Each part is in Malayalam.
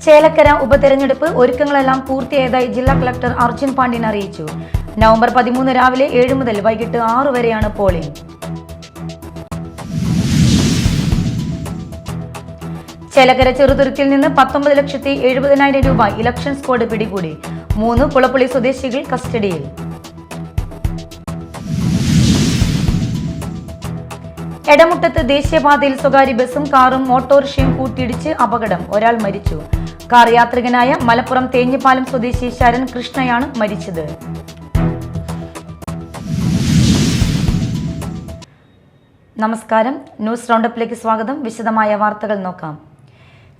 ചേലക്കര ഉപതെരഞ്ഞെടുപ്പ് ഒരുക്കങ്ങളെല്ലാം പൂർത്തിയായതായി ജില്ലാ കളക്ടർ അർജുൻ പാണ്ഡ്യൻ അറിയിച്ചു. നവംബർ 13 രാവിലെ 7 മുതൽ വൈകിട്ട് 6 വരെയാണ് പോളിംഗ്. ചേലക്കര ചെറുതുരുത്തിൽ നിന്ന് 19,70,000 രൂപ ഇലക്ഷൻ സ്ക്വാഡ് പിടികൂടി. 3 കുളപ്പുള്ളി സ്വദേശികൾ കസ്റ്റഡിയിൽ. എടമുട്ടത്ത് ദേശീയപാതയിൽ സ്വകാര്യ ബസും കാറും ഓട്ടോറിക്ഷയും കൂട്ടിയിടിച്ച് അപകടം. ഒരാൾ മരിച്ചു. കാർ യാത്രികനായ മലപ്പുറം തേഞ്ഞിപ്പാലം സ്വദേശി ശരൺ കൃഷ്ണയാണ് മരിച്ചത്. നമസ്കാരം, ന്യൂസ് റൗണ്ടപ്പിലേക്ക് സ്വാഗതം. വിശദമായ വാർത്തകൾ നോക്കാം.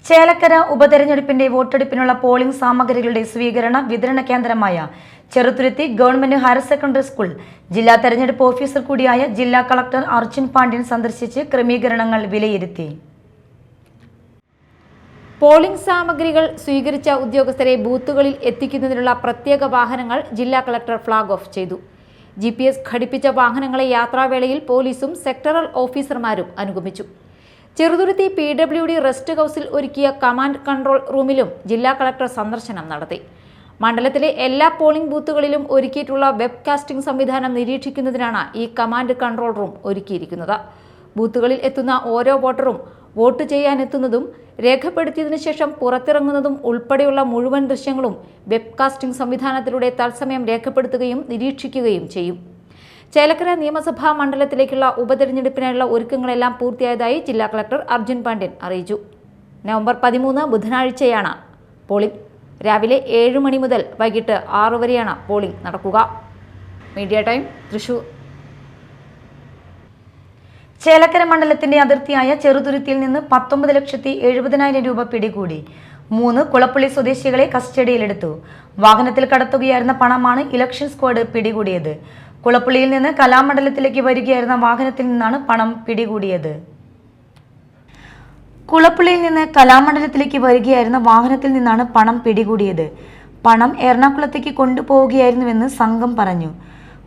ചേലക്കര ഉപതെരഞ്ഞെടുപ്പിന്റെ വോട്ടെടുപ്പിനുള്ള പോളിംഗ് സാമഗ്രികളുടെ സ്വീകരണ വിതരണ കേന്ദ്രമായ Cheruthuruthy government higher secondary school ജില്ലാ തെരഞ്ഞെടുപ്പ് ഓഫീസർ കൂടിയായ ജില്ലാ കളക്ടർ അർജുൻ പാണ്ഡ്യൻ സന്ദർശിച്ച് ക്രമീകരണങ്ങൾ വിലയിരുത്തി. പോളിംഗ് സാമഗ്രികൾ സ്വീകരിച്ച ഉദ്യോഗസ്ഥരെ ബൂത്തുകളിൽ എത്തിക്കുന്നതിനുള്ള പ്രത്യേക വാഹനങ്ങൾ ജില്ലാ കളക്ടർ ഫ്ളാഗ് ഓഫ് ചെയ്തു. GPS ഘടിപ്പിച്ച വാഹനങ്ങളെ യാത്രാവേളയിൽ പോലീസും സെക്ടറൽ ഓഫീസർമാരും അനുഗമിച്ചു. ചെറുതുരുത്തി PWD റെസ്റ്റ് ഹൌസിൽ ഒരുക്കിയ കമാൻഡ് കൺട്രോൾ റൂമിലും ജില്ലാ കളക്ടർ സന്ദർശനം നടത്തി. മണ്ഡലത്തിലെ എല്ലാ പോളിംഗ് ബൂത്തുകളിലും ഒരുക്കിയിട്ടുള്ള വെബ് കാസ്റ്റിംഗ് സംവിധാനം നിരീക്ഷിക്കുന്നതിനാണ് ഈ കമാൻഡ് കൺട്രോൾ റൂം ഒരുക്കിയിരിക്കുന്നത്. ബൂത്തുകളിൽ എത്തുന്ന ഓരോ വോട്ടറും വോട്ട് ചെയ്യാനെത്തുന്നതും രേഖപ്പെടുത്തിയതിനു ശേഷം പുറത്തിറങ്ങുന്നതും ഉൾപ്പെടെയുള്ള മുഴുവൻ ദൃശ്യങ്ങളും വെബ് കാസ്റ്റിംഗ് സംവിധാനത്തിലൂടെ തത്സമയം രേഖപ്പെടുത്തുകയും നിരീക്ഷിക്കുകയും ചെയ്യും. ചേലക്കര നിയമസഭാ മണ്ഡലത്തിലേക്കുള്ള ഉപതെരഞ്ഞെടുപ്പിനായുള്ള ഒരുക്കങ്ങളെല്ലാം പൂർത്തിയായതായി ജില്ലാ കളക്ടർ അർജുൻ പാണ്ഡ്യൻ അറിയിച്ചു. നവംബർ 13 ബുധനാഴ്ചയാണ് പോളിംഗ്. രാവിലെ 7 മണി മുതൽ വൈകിട്ട് 6 വരെയാണ് പോളിംഗ് നടക്കുക. Media time, Thrissur. ചേലക്കര മണ്ഡലത്തിന്റെ അതിർത്തിയായ ചെറുതുരുത്തിയിൽ നിന്ന് 19,70,000 രൂപ പിടികൂടി. 3 കുളപ്പുള്ളി സ്വദേശികളെ കസ്റ്റഡിയിലെടുത്തു. വാഹനത്തിൽ കടത്തുകയായിരുന്ന പണമാണ് ഇലക്ഷൻ സ്ക്വാഡ് പിടികൂടിയത്. കുളപ്പുള്ളിയിൽ നിന്ന് കലാമണ്ഡലത്തിലേക്ക് വരികയായിരുന്ന വാഹനത്തിൽ നിന്നാണ് പണം പിടികൂടിയത്. കുളപ്പുള്ളിയിൽ നിന്ന് കലാമണ്ഡലത്തിലേക്ക് വരികയായിരുന്ന വാഹനത്തിൽ നിന്നാണ് പണം പിടികൂടിയത്. പണം എറണാകുളത്തേക്ക് കൊണ്ടുപോവുകയായിരുന്നുവെന്ന് സംഘം പറഞ്ഞു.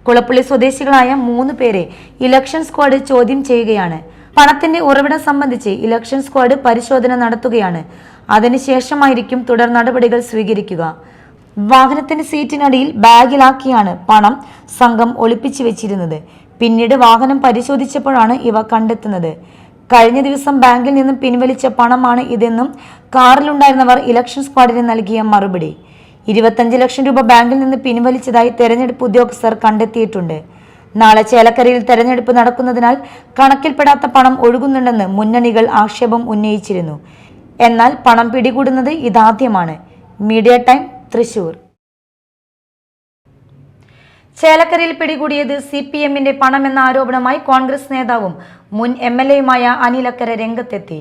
കുളപ്പുള്ളി സ്വദേശികളായ 3 പേരെ ഇലക്ഷൻ സ്ക്വാഡ് ചോദ്യം ചെയ്യുകയാണ്. പണത്തിന്റെ ഉറവിടം സംബന്ധിച്ച് ഇലക്ഷൻ സ്ക്വാഡ് പരിശോധന നടത്തുകയാണ്. അതിനുശേഷമായിരിക്കും തുടർ നടപടികൾ സ്വീകരിക്കുക. വാഹനത്തിന്റെ സീറ്റിനടിയിൽ ബാഗിലാക്കിയാണ് പണം സംഘം ഒളിപ്പിച്ചു വെച്ചിരുന്നത്. പിന്നീട് വാഹനം പരിശോധിച്ചപ്പോഴാണ് ഇവ കണ്ടെത്തുന്നത്. കഴിഞ്ഞ ദിവസം ബാങ്കിൽ നിന്നും പിൻവലിച്ച പണമാണ് ഇതെന്നും കാറിലുണ്ടായിരുന്നവർ ഇലക്ഷൻ സ്ക്വാഡിന് നൽകിയ മറുപടി. 25 ലക്ഷം രൂപ ബാങ്കിൽ നിന്ന് പിൻവലിച്ചതായി തെരഞ്ഞെടുപ്പ് ഉദ്യോഗസ്ഥർ കണ്ടെത്തിയിട്ടുണ്ട്. നാളെ ചേലക്കരയിൽ തെരഞ്ഞെടുപ്പ് നടക്കുന്നതിനാൽ കണക്കിൽപ്പെടാത്ത പണം ഒഴുകുന്നുണ്ടെന്ന് മുന്നണികൾ ആക്ഷേപം ഉന്നയിച്ചിരുന്നു. എന്നാൽ പണം പിടികൂടുന്നത് ഇതാദ്യമാണ്. Media time, Thrissur. ചേലക്കരയിൽ പിടികൂടിയത് CPMന്റെ പണമെന്ന ആരോപണമായി കോൺഗ്രസ് നേതാവും മുൻ MLAയുമായ അനിൽ അക്കര രംഗത്തെത്തി.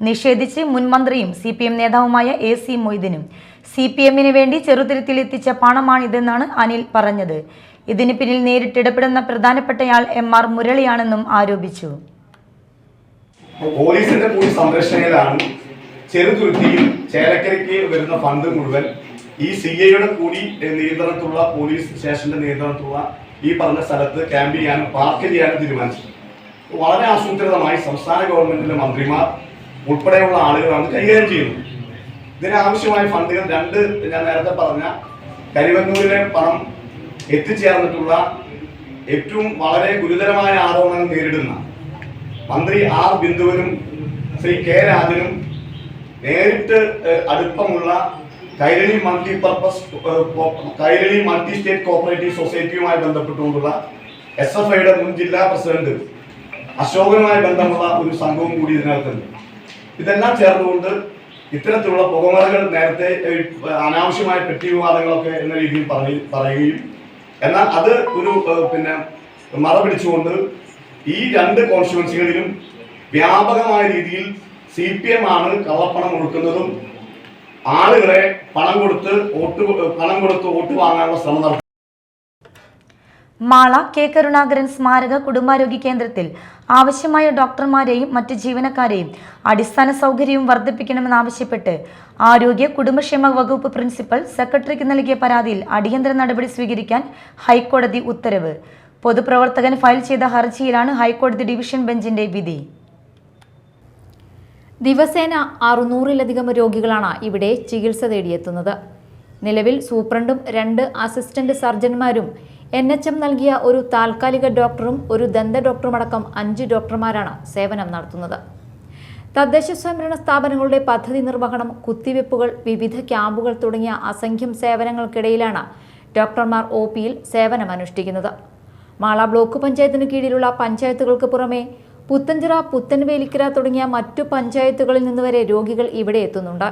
നിഷേധിച്ച് മുൻ മന്ത്രിയും CPM നേതാവുമായ AC മൊയ്തീനും CPMന് വേണ്ടി ചെറുതുരുത്തിയിൽ എത്തിച്ച പണമാണിതെന്നാണ് അനിൽ പറഞ്ഞത്. ഇതിന് പിന്നിൽ നേരിട്ടിടപെടുന്ന പ്രധാനപ്പെട്ടയാൾ MR മുരളിയാണെന്നും ആരോപിച്ചു. പോലീസിന്റെ കൂടി സംരക്ഷണയിലാണ് ചെറുതുരുത്തിയിൽ ചേലക്കരയ്ക്ക് വരുന്ന ഫണ്ട് മുഴുവൻ ഈ CIയുടെ കൂടി നിയന്ത്രണത്തിലുള്ള പോലീസ് സ്റ്റേഷന്റെ നിയന്ത്രണത്തിലുള്ള ഈ പറഞ്ഞ സ്ഥലത്ത് ക്യാമ്പ് ചെയ്യാനും പാർക്ക് ചെയ്യാനും തീരുമാനിച്ചു. വളരെ ആസൂത്രിതമായി സംസ്ഥാന ഗവൺമെന്റിലെ മന്ത്രിമാർ ഉൾപ്പെടെയുള്ള ആളുകളാണ് കൈകാര്യം ചെയ്യുന്നത്. ഇതിനാവശ്യമായ ഫണ്ടുകൾ ഞാൻ നേരത്തെ പറഞ്ഞ കരിവന്നൂരിലെ പണം എത്തിച്ചേർന്നിട്ടുള്ള ഏറ്റവും വളരെ ഗുരുതരമായ ആരോപണങ്ങൾ നേരിടുന്ന മന്ത്രി R ബിന്ദുവിനും ശ്രീ K രാജനും നേരിട്ട് അടുപ്പമുള്ള കൈരളി മൾട്ടി സ്റ്റേറ്റ് കോപ്പറേറ്റീവ് സൊസൈറ്റിയുമായി ബന്ധപ്പെട്ടുകൊണ്ടുള്ള SFIയുടെ മുൻ ജില്ലാ പ്രസിഡന്റ് അശോകനുമായി ബന്ധമുള്ള ഒരു സംഘവും കൂടി ഇതിനകത്തുണ്ട്. ഇതെല്ലാം ചേർന്നുകൊണ്ട് ഇത്തരത്തിലുള്ള പുകമറകൾ നേരത്തെ അനാവശ്യമായ പെട്ടി വിവാദങ്ങളൊക്കെ എന്ന രീതിയിൽ പറയുകയും എന്നാൽ അത് ഒരു മറ പിടിച്ചുകൊണ്ട് ഈ 2 കോൺസ്റ്റിറ്റ്യുവൻസികളിലും വ്യാപകമായ രീതിയിൽ CPM ആണ് കള്ളപ്പണം ഒഴുക്കുന്നതും ആളുകളെ പണം കൊടുത്ത് വോട്ട് വാങ്ങാനുള്ള ശ്രമം നടത്തും. മാള K കരുണാകരൻ സ്മാരക കുടുംബാരോഗ്യ കേന്ദ്രത്തിൽ ആവശ്യമായ ഡോക്ടർമാരെയും മറ്റ് ജീവനക്കാരെയും അടിസ്ഥാന സൗകര്യവും വർദ്ധിപ്പിക്കണമെന്നാവശ്യപ്പെട്ട് ആരോഗ്യ കുടുംബക്ഷേമ വകുപ്പ് പ്രിൻസിപ്പൽ സെക്രട്ടറിക്ക് നൽകിയ പരാതിയിൽ അടിയന്തര നടപടി സ്വീകരിക്കാൻ ഹൈക്കോടതി ഉത്തരവ്. പൊതുപ്രവർത്തകൻ ഫയൽ ചെയ്ത ഹർജിയിലാണ് ഹൈക്കോടതി ഡിവിഷൻ ബെഞ്ചിന്റെ വിധി. ദിവസേന 600-ലധികം രോഗികളാണ് ഇവിടെ ചികിത്സ തേടിയെത്തുന്നത്. നിലവിൽ സൂപ്രണ്ടും 2 അസിസ്റ്റന്റ് സർജന്മാരും NHM നൽകിയ ഒരു താൽക്കാലിക ഡോക്ടറും ഒരു ദന്ത ഡോക്ടറുമടക്കം 5 ഡോക്ടർമാരാണ് സേവനം നടത്തുന്നത്. തദ്ദേശ സ്വയംഭരണ സ്ഥാപനങ്ങളുടെ പദ്ധതി നിർവഹണം, കുത്തിവെപ്പുകൾ, വിവിധ ക്യാമ്പുകൾ തുടങ്ങിയ അസംഖ്യം സേവനങ്ങൾക്കിടയിലാണ് ഡോക്ടർമാർ OPയിൽ സേവനമനുഷ്ഠിക്കുന്നത്. മാള ബ്ലോക്ക് പഞ്ചായത്തിന് കീഴിലുള്ള പഞ്ചായത്തുകൾക്ക് പുറമെ പുത്തഞ്ചിറ, പുത്തൻവേലിക്കര തുടങ്ങിയ മറ്റു പഞ്ചായത്തുകളിൽ നിന്ന് വരെ രോഗികൾ ഇവിടെ എത്തുന്നുണ്ട്.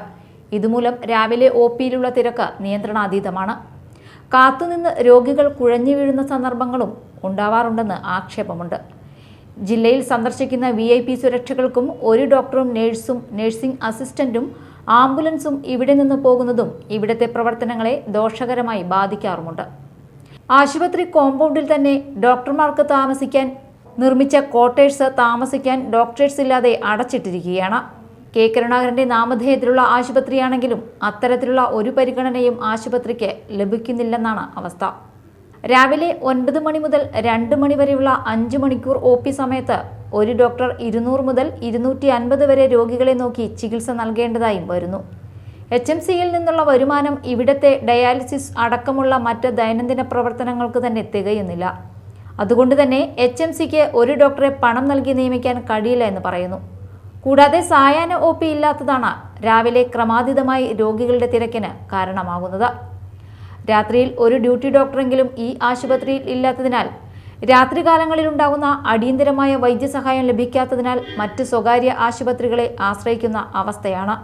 ഇതുമൂലം രാവിലെ OPയിലുള്ള തിരക്ക് നിയന്ത്രണാതീതമാണ്. കാത്തുനിന്ന് രോഗികൾ കുഴഞ്ഞു വീഴുന്ന സന്ദർഭങ്ങളും ഉണ്ടാവാറുണ്ടെന്ന് ആക്ഷേപമുണ്ട്. ജില്ലയിൽ സന്ദർശിക്കുന്ന VIP സുരക്ഷകൾക്കും ഒരു ഡോക്ടറും നഴ്സും, നഴ്സിംഗ് അസിസ്റ്റന്റും ആംബുലൻസും ഇവിടെ നിന്ന് പോകുന്നതും ഇവിടുത്തെ പ്രവർത്തനങ്ങളെ ദോഷകരമായി ബാധിക്കാറുമുണ്ട്. ആശുപത്രി കോമ്പൗണ്ടിൽ തന്നെ ഡോക്ടർമാർക്ക് താമസിക്കാൻ നിർമ്മിച്ച ക്വാർട്ടേഴ്സ് താമസിക്കാൻ ഡോക്ടേഴ്സ് ഇല്ലാതെ അടച്ചിട്ടിരിക്കുകയാണ്. K. കരുണാകരന്റെ നാമധേയത്തിലുള്ള ആശുപത്രിയാണെങ്കിലും അത്തരത്തിലുള്ള ഒരു പരിഗണനയും ആശുപത്രിക്ക് ലഭിക്കുന്നില്ലെന്നാണ് അവസ്ഥ. രാവിലെ 9 മണി മുതൽ 2 മണി വരെയുള്ള 5 മണിക്കൂർ OP സമയത്ത് ഒരു ഡോക്ടർ 200 മുതൽ 250 വരെ രോഗികളെ നോക്കി ചികിത്സ നൽകേണ്ടതായും വരുന്നു. HMCയിൽ നിന്നുള്ള വരുമാനം ഇവിടത്തെ ഡയാലിസിസ് അടക്കമുള്ള മറ്റ് ദൈനംദിന പ്രവർത്തനങ്ങൾക്ക് തന്നെ തികയുന്നില്ല. അതുകൊണ്ട് തന്നെ HMCക്ക് ഒരു ഡോക്ടറെ പണം നൽകി നിയമിക്കാൻ കഴിയില്ല എന്ന് പറയുന്നു. കൂടാതെ സായാഹ്ന OP ഇല്ലാത്തതാണ് രാവിലെ ക്രമാതീതമായി രോഗികളുടെ തിരക്കിന് കാരണമാകുന്നത്. രാത്രിയിൽ ഒരു ഡ്യൂട്ടി ഡോക്ടറെങ്കിലും ഈ ആശുപത്രിയിൽ ഇല്ലാത്തതിനാൽ രാത്രികാലങ്ങളിൽ ഉണ്ടാകുന്ന അടിയന്തരമായ വൈദ്യസഹായം ലഭിക്കാത്തതിനാൽ മറ്റ് സ്വകാര്യ ആശുപത്രികളെ ആശ്രയിക്കുന്ന അവസ്ഥയാണ്.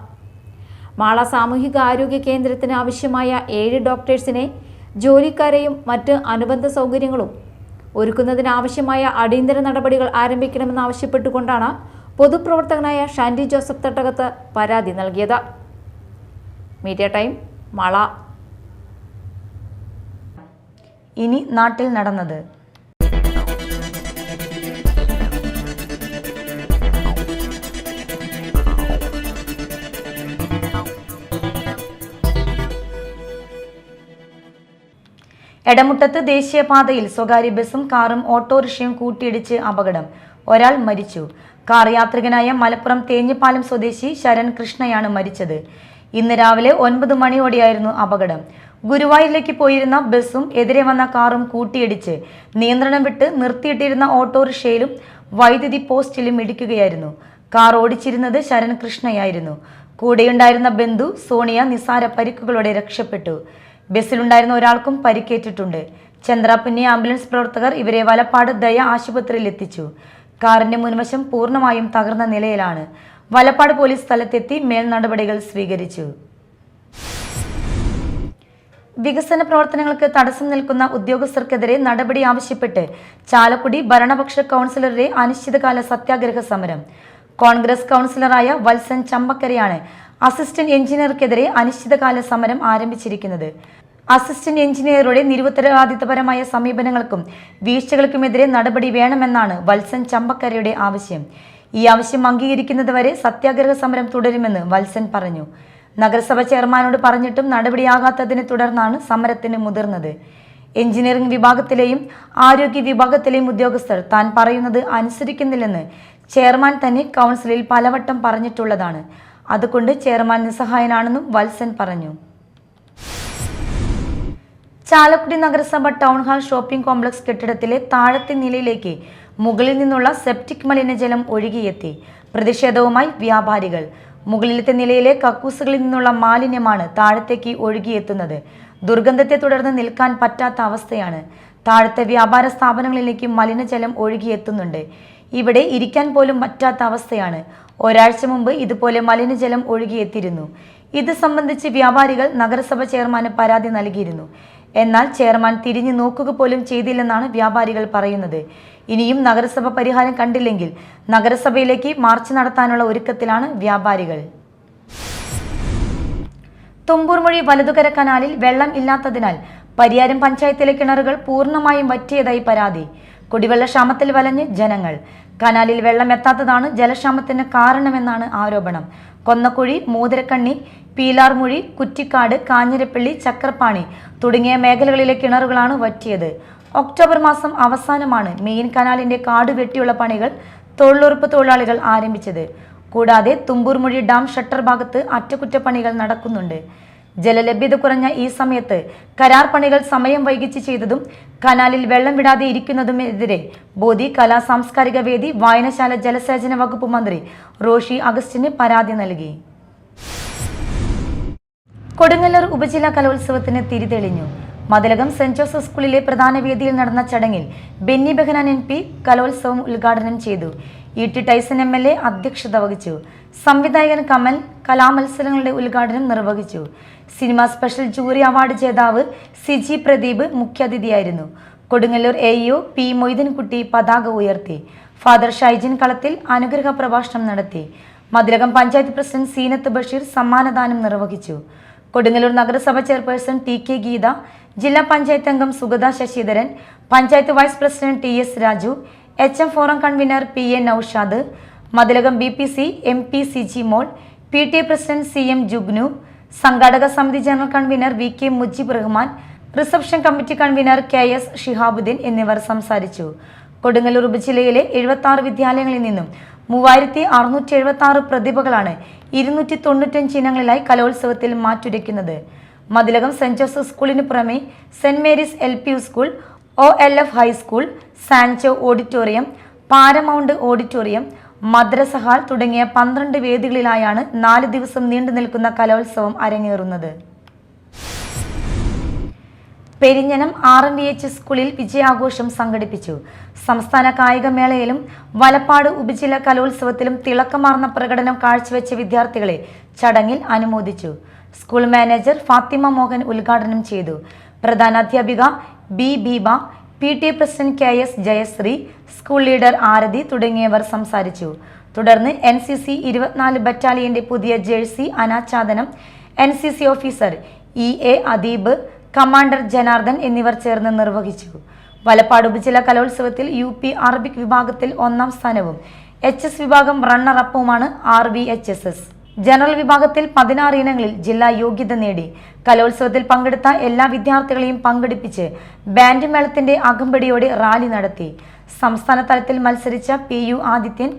മാള സാമൂഹിക ആരോഗ്യ കേന്ദ്രത്തിന് ആവശ്യമായ 7 ഡോക്ടേഴ്സിനെ, ജോലിക്കാരെയും മറ്റ് അനുബന്ധ സൗകര്യങ്ങളും ഒരുക്കുന്നതിനാവശ്യമായ അടിയന്തര നടപടികൾ ആരംഭിക്കണമെന്നാവശ്യപ്പെട്ടുകൊണ്ടാണ് പൊതുപ്രവർത്തകനായ ഷാൻഡി ജോസഫ് തട്ടകത്ത് പരാതി നൽകിയത്. Media time, Mala. ഇനി നാട്ടിൽ നടന്നത്. എടമുട്ടത്ത് ദേശീയപാതയിൽ സ്വകാര്യ ബസും കാറും ഓട്ടോറിക്ഷയും കൂട്ടിയിടിച്ച് അപകടം. ഒരാൾ മരിച്ചു. കാർ യാത്രികനായ മലപ്പുറം തേഞ്ഞിപ്പാലം സ്വദേശി ശരൺ കൃഷ്ണയാണ് മരിച്ചത്. ഇന്ന് രാവിലെ 9 മണിയോടെയായിരുന്നു അപകടം. ഗുരുവായൂരിലേക്ക് പോയിരുന്ന ബസും എതിരെ വന്ന കാറും കൂട്ടിയിടിച്ച് നിയന്ത്രണം വിട്ട് നിർത്തിയിട്ടിരുന്ന ഓട്ടോറിക്ഷയിലും വൈദ്യുതി പോസ്റ്റിലും ഇടിക്കുകയായിരുന്നു. കാർ ഓടിച്ചിരുന്നത് ശരൺ കൃഷ്ണയായിരുന്നു. കൂടെയുണ്ടായിരുന്ന ബന്ധു സോണിയ നിസാര പരിക്കുകളോടെ രക്ഷപ്പെട്ടു. ബസ്സിലുണ്ടായിരുന്ന ഒരാൾക്കും പരിക്കേറ്റിട്ടുണ്ട്. ചന്ദ്രാപിന്നി ആംബുലൻസ് പ്രവർത്തകർ ഇവരെ വലപ്പാട് ദയ ആശുപത്രിയിൽ എത്തിച്ചു. കാറിന്റെ മുൻവശം പൂർണ്ണമായും തകർന്ന നിലയിലാണ്. വലപ്പാട് പോലീസ് സ്ഥലത്തെത്തി മേൽ നടപടികൾ സ്വീകരിച്ചു. വികസന പ്രവർത്തനങ്ങൾക്ക് തടസ്സം നിൽക്കുന്ന ഉദ്യോഗസ്ഥർക്കെതിരെ നടപടി ആവശ്യപ്പെട്ട് ചാലക്കുടി ഭരണപക്ഷ കൗൺസിലറുടെ അനിശ്ചിതകാല സത്യാഗ്രഹ സമരം. കോൺഗ്രസ് കൗൺസിലറായ വത്സൻ ചമ്പക്കരയാണ് അസിസ്റ്റന്റ് എഞ്ചിനീയർക്കെതിരെ അനിശ്ചിതകാല സമരം ആരംഭിച്ചിരിക്കുന്നത്. അസിസ്റ്റന്റ് എഞ്ചിനീയറുടെ നിരുത്തരവാദിത്തപരമായ സമീപനങ്ങൾക്കും വീഴ്ചകൾക്കുമെതിരെ നടപടി വേണമെന്നാണ് വത്സൻ ചമ്പക്കരയുടെ ആവശ്യം. ഈ ആവശ്യം അംഗീകരിക്കുന്നതുവരെ സത്യാഗ്രഹ സമരം തുടരുമെന്ന് വത്സൻ പറഞ്ഞു. നഗരസഭ ചെയർമാനോട് പറഞ്ഞിട്ടും നടപടിയാകാത്തതിനെ തുടർന്നാണ് സമരത്തിന് മുതിർന്നത്. എഞ്ചിനീയറിംഗ് വിഭാഗത്തിലെയും ആരോഗ്യ വിഭാഗത്തിലെയും ഉദ്യോഗസ്ഥർ താൻ പറയുന്നത് അനുസരിക്കുന്നില്ലെന്ന് ചെയർമാൻ തന്നെ കൗൺസിലിൽ പലവട്ടം പറഞ്ഞിട്ടുള്ളതാണ്. അതുകൊണ്ട് ചെയർമാൻ നിസ്സഹായനാണെന്നും വത്സൻ പറഞ്ഞു. ചാലക്കുടി നഗരസഭ ടൗൺ ഹാൾ ഷോപ്പിംഗ് കോംപ്ലക്സ് കെട്ടിടത്തിലെ താഴത്തെ നിലയിലേക്ക് മുകളിൽ നിന്നുള്ള സെപ്റ്റിക് മലിനജലം ഒഴുകിയെത്തി. പ്രതിഷേധവുമായി വ്യാപാരികൾ. മുകളിലത്തെ നിലയിലെ കക്കൂസുകളിൽ നിന്നുള്ള മാലിന്യമാണ് താഴത്തേക്ക് ഒഴുകിയെത്തുന്നത്. ദുർഗന്ധത്തെ തുടർന്ന് നിൽക്കാൻ പറ്റാത്ത അവസ്ഥയാണ്. താഴത്തെ വ്യാപാര സ്ഥാപനങ്ങളിലേക്ക് മലിനജലം ഒഴുകിയെത്തുന്നുണ്ട്. ഇവിടെ ഇരിക്കാൻ പോലും പറ്റാത്ത അവസ്ഥയാണ്. ഒരാഴ്ച മുമ്പ് ഇതുപോലെ മലിനജലം ഒഴുകിയെത്തിയിരുന്നു. ഇത് സംബന്ധിച്ച് വ്യാപാരികൾ നഗരസഭ ചെയർമാന് പരാതി നൽകിയിരുന്നു. എന്നാൽ ചെയർമാൻ തിരിഞ്ഞു നോക്കുക പോലും ചെയ്തില്ലെന്നാണ് വ്യാപാരികൾ പറയുന്നത്. ഇനിയും നഗരസഭ പരിഹാരം കണ്ടില്ലെങ്കിൽ നഗരസഭയിലേക്ക് മാർച്ച് നടത്താനുള്ള ഒരുക്കത്തിലാണ് വ്യാപാരികൾ. തുമ്പൂർമൊഴി വലതുകര കനാലിൽ വെള്ളം ഇല്ലാത്തതിനാൽ പരിയാരം പഞ്ചായത്തിലെ കിണറുകൾ പൂർണ്ണമായും വറ്റിയതായി പരാതി. കുടിവെള്ളക്ഷാമത്തിൽ വലഞ്ഞ് ജനങ്ങൾ. കനാലിൽ വെള്ളം എത്താത്തതാണ് ജലക്ഷാമത്തിന് കാരണമെന്നാണ് ആരോപണം. കൊന്നക്കുഴി, മൂതിരക്കണ്ണി, പീലാർമൊഴി, കുറ്റിക്കാട്, കാഞ്ഞിരപ്പള്ളി, ചക്രപ്പാണി തുടങ്ങിയ മേഖലകളിലെ കിണറുകളാണ് വറ്റിയത്. ഒക്ടോബർ മാസം അവസാനമാണ് മെയിൻ കനാലിന്റെ കാട് വെട്ടിയുള്ള പണികൾ തൊഴിലുറപ്പ് തൊഴിലാളികൾ ആരംഭിച്ചത്. കൂടാതെ തുമ്പൂർമൊഴി ഡാം ഷട്ടർ ഭാഗത്ത് അറ്റകുറ്റപ്പണികൾ നടക്കുന്നുണ്ട്. ജലലഭ്യത കുറഞ്ഞ ഈ സമയത്ത് കരാർ പണികൾ സമയം വൈകിച്ച് ചെയ്തതും കനാലിൽ വെള്ളം വിടാതെ ഇരിക്കുന്നതുമെതിരെ ബോധി കലാ സാംസ്കാരിക വേദി വായനശാല ജലസേചന വകുപ്പ് മന്ത്രി റോഷി അഗസ്റ്റിന് പരാതി നൽകി. കൊടുങ്ങല്ലൂർ ഉപജില്ലാ കലോത്സവത്തിന് തിരിതെളിഞ്ഞു. മതിലകം സെന്റ് ജോസഫ് സ്കൂളിലെ പ്രധാന വേദിയിൽ നടന്ന ചടങ്ങിൽ ബെന്നി ബെഹനാൻ MP കലോത്സവം ഉദ്ഘാടനം ചെയ്തു. ET ടൈസൺ MLA അധ്യക്ഷത വഹിച്ചു. സംവിധായകൻ കമൽ കലാമത്സരങ്ങളുടെ ഉദ്ഘാടനം നിർവഹിച്ചു. സിനിമ സ്പെഷ്യൽ ജൂറി അവാർഡ് ജേതാവ് CG പ്രദീപ് മുഖ്യാതിഥിയായിരുന്നു. കൊടുങ്ങല്ലൂർ AEO P മൊയ്തീൻകുട്ടി പതാക ഉയർത്തി. ഫാദർ ഷൈജിൻ കളത്തിൽ അനുഗ്രഹ പ്രഭാഷണം നടത്തി. മതിലകം പഞ്ചായത്ത് പ്രസിഡന്റ് സീനത്ത് ബഷീർ സമ്മാനദാനം നിർവഹിച്ചു. കൊടുങ്ങല്ലൂർ നഗരസഭ ചെയർപേഴ്സൺ TK ഗീത, ജില്ലാ പഞ്ചായത്ത് അംഗം Sugatha Sasidharan, panchayat vice president TS Raju, HM forum convener PA Noushad, Mathilakam BPC MP CG Mol, PTA president CM Jugnu, സംഘാടക സമിതി general convener VK Mujeeb Rahman, reception committee convener KS Shihabuddin എന്നിവർ സംസാരിച്ചു. കൊടുങ്ങല്ലൂർ ഉപജില്ലയിലെ 76 വിദ്യാലയങ്ങളിൽ നിന്നും 3676 പ്രതിഭകളാണ് 295 ഇനങ്ങളിലായി കലോത്സവത്തിൽ മാറ്റുരയ്ക്കുന്നത്. മതിലകം സെന്റ് ജോസഫ് സ്കൂളിന് പുറമെ saint Mary's LP school, OLF high school, Sancho auditorium, paramount auditorium, മദ്രസ ഹാൾ തുടങ്ങിയ 12 വേദികളിലായാണ് 4 ദിവസം നീണ്ടു നിൽക്കുന്ന കലോത്സവം അരങ്ങേറുന്നത്. പെരിഞ്ഞനം RMVH സ്കൂളിൽ വിജയാഘോഷം സംഘടിപ്പിച്ചു. സംസ്ഥാന കായികമേളയിലും വലപ്പാട് ഉപജില്ലാ കലോത്സവത്തിലും തിളക്കമാർന്ന പ്രകടനം കാഴ്ചവെച്ച വിദ്യാർത്ഥികളെ ചടങ്ങിൽ അനുമോദിച്ചു. സ്കൂൾ മാനേജർ ഫാത്തിമ മോഹൻ ഉദ്ഘാടനം ചെയ്തു. പ്രധാനാധ്യാപിക B Beeba, PTA president KS Jayasree, school leader Aarathi തുടങ്ങിയവർ സംസാരിച്ചു. തുടർന്ന് NCC 24 ബറ്റാലിയന്റെ പുതിയ ജേഴ്സി അനാച്ഛാദനം NCC officer EA Adeeb, commander Janardhan എന്നിവർ ചേർന്ന് നിർവഹിച്ചു. വലപ്പാട് ഉപജില്ലാ കലോത്സവത്തിൽ UP അറബിക് വിഭാഗത്തിൽ 1ാം സ്ഥാനവും HS വിഭാഗം റണ്ണർ അപ്പുമാണ് RVHSS. ജനറൽ വിഭാഗത്തിൽ 16 ഇനങ്ങളിൽ ജില്ലാ യോഗ്യത നേടി. കലോത്സവത്തിൽ പങ്കെടുത്ത എല്ലാ വിദ്യാർത്ഥികളെയും പങ്കെടുപ്പിച്ച് ബാൻഡ് മേളത്തിന്റെ അകമ്പടിയോടെ റാലി നടത്തി. സംസ്ഥാന തലത്തിൽ മത്സരിച്ച PU ആദിത്യൻ,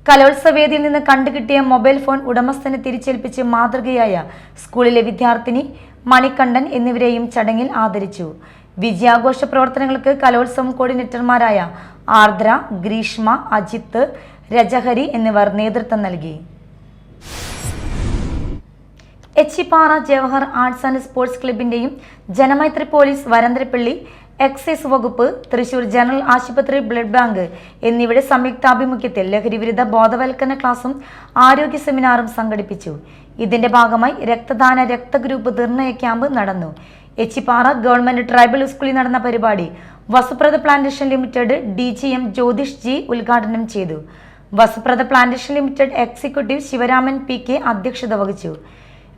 കലോത്സവവേദിയിൽ നിന്ന് കണ്ടുകിട്ടിയ മൊബൈൽ ഫോൺ ഉടമസ്ഥന് തിരിച്ചേൽപ്പിച്ച് മാതൃകയായ സ്കൂളിലെ വിദ്യാർത്ഥിനി മണികണ്ഠൻ എന്നിവരെയും ചടങ്ങിൽ ആദരിച്ചു. വിജയാഘോഷ പ്രവർത്തനങ്ങൾക്ക് കലോത്സവം കോർഡിനേറ്റർമാരായ ആർദ്ര, ഗ്രീഷ്മ, അജിത്ത്, രജഹരി എന്നിവർ നേതൃത്വം നൽകി. Echippara Jawahar arts and sports ക്ലബിന്റെയും ജനമൈത്രി പോലീസ് വരന്തരപ്പള്ളി, എക്സൈസ് വകുപ്പ്, തൃശൂർ ജനറൽ ആശുപത്രി ബ്ലഡ് ബാങ്ക് എന്നിവയുടെ സംയുക്താഭിമുഖ്യത്തിൽ ലഹരിവിരുദ്ധ ബോധവൽക്കരണ ക്ലാസും ആരോഗ്യ സെമിനാറും സംഘടിപ്പിച്ചു. ഇതിന്റെ ഭാഗമായി രക്തദാന രക്തഗ്രൂപ്പ് നിർണയ ക്യാമ്പ് നടന്നു. എച്ചിപ്പാറ ഗവൺമെന്റ് ട്രൈബൽ സ്കൂളിൽ നടന്ന പരിപാടി Vasuprada plantation limited DGM Jyothish G ഉദ്ഘാടനം ചെയ്തു. Vasuprada plantation limited executive Sivaraman PK അധ്യക്ഷത വഹിച്ചു.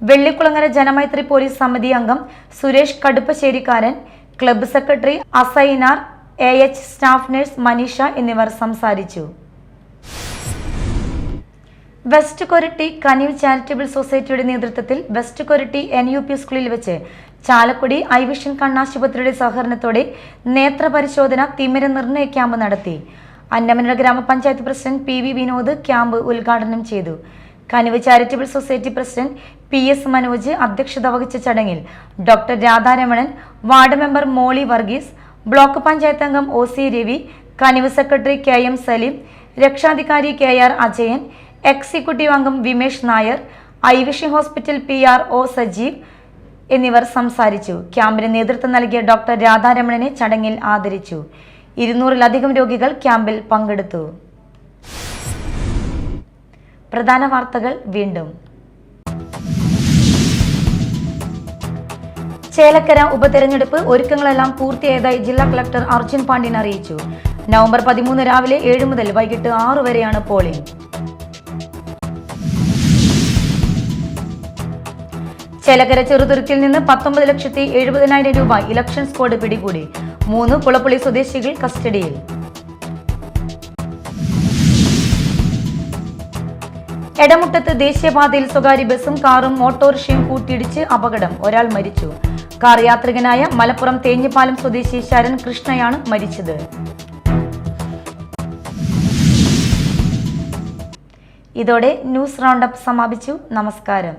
വെള്ളിക്കുളങ്ങര ജനമൈത്രി പോലീസ് സമിതി അംഗം സുരേഷ് കടുപ്പശ്ശേരിക്കാരൻ, club secretary Asainar, AH staff nurse Maneesha എന്നിവർ സംസാരിച്ചു. വെസ്റ്റ് കൊരട്ടി കനിവ് ചാരിറ്റബിൾ സൊസൈറ്റിയുടെ നേതൃത്വത്തിൽ വെസ്റ്റ് കൊരട്ടി NUP സ്കൂളിൽ വെച്ച് ചാലക്കുടി ഐവിഷൻ കണ്ണാശുപത്രിയുടെ സഹകരണത്തോടെ നേത്രപരിശോധന തിമിര നിർണയ ക്യാമ്പ് നടത്തി. അന്നമനട ഗ്രാമപഞ്ചായത്ത് പ്രസിഡന്റ് PV വിനോദ് ക്യാമ്പ് ഉദ്ഘാടനം ചെയ്തു. Kanivu charitable society president PS Manoj അധ്യക്ഷത വഹിച്ച ചടങ്ങിൽ doctor Radharamanan, ward member Molly Varghese, block panchayat അംഗം OC രവി, കനിവ് സെക്രട്ടറി KM സലീം, രക്ഷാധികാരി KR അജയൻ, എക്സിക്യൂട്ടീവ് അംഗം വിമേഷ് നായർ, ഐവിഷൻ ഹോസ്പിറ്റൽ PRO സജീവ് എന്നിവർ സംസാരിച്ചു. ക്യാമ്പിന് നേതൃത്വം നൽകിയ ഡോക്ടർ രാധാരമണനെ ചടങ്ങിൽ ആദരിച്ചു. 200-ലധികം രോഗികൾ ക്യാമ്പിൽ പങ്കെടുത്തു. പ്രധാന വാർത്തകൾ വീണ്ടും. ചേലക്കര ഉപതെരഞ്ഞെടുപ്പ് ഒരുക്കങ്ങളെല്ലാം പൂർത്തിയായതായി ജില്ലാ കളക്ടർ അർജുൻ പാണ്ഡ്യൻ അറിയിച്ചു. നവംബർ 13 രാവിലെ 7 മുതൽ വൈകിട്ട് 6 വരെയാണ് പോളിംഗ്. ചേലക്കര ചെറുതുരുത്തിയിൽ നിന്ന് 19,70,000 രൂപ ഇലക്ഷൻ സ്ക്വാഡ് പിടികൂടി. 3 കുളപ്പള്ളി സ്വദേശികൾ കസ്റ്റഡിയിൽ. എടമുട്ടത്ത് ദേശീയപാതയിൽ സ്വകാര്യ ബസും കാറും ഓട്ടോറിക്ഷയും കൂട്ടിയിടിച്ച് അപകടം. ഒരാൾ മരിച്ചു. കാർ യാത്രികനായ മലപ്പുറം തേഞ്ഞിപ്പാലം സ്വദേശി ശരൺ കൃഷ്ണയാണ് മരിച്ചത്. ഇതോടെ ന്യൂസ് റൗണ്ടപ്പ് സമാപിച്ചു. നമസ്കാരം.